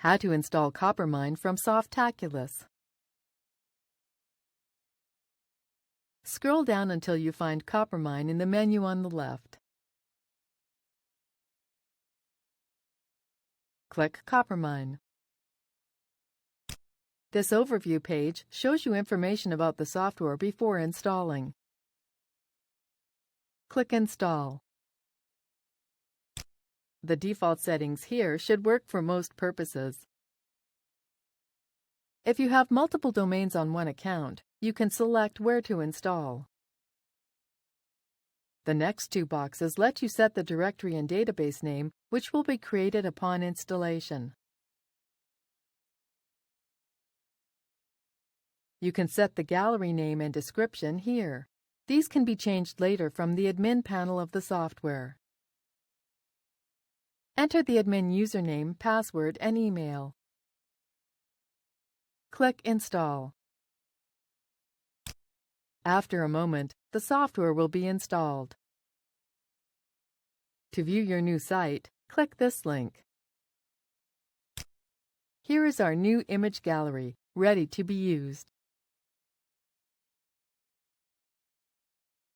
How to install Coppermine from Softaculous. Scroll down until you find Coppermine in the menu on the left. Click Coppermine. This overview page shows you information about the software before installing. Click Install. The default settings here should work for most purposes. If you have multiple domains on one account, you can select where to install. The next two boxes let you set the directory and database name, which will be created upon installation. You can set the gallery name and description here. These can be changed later from the admin panel of the software. Enter the admin username, password, and email. Click Install. After a moment, the software will be installed. To view your new site, click this link. Here is our new image gallery, ready to be used.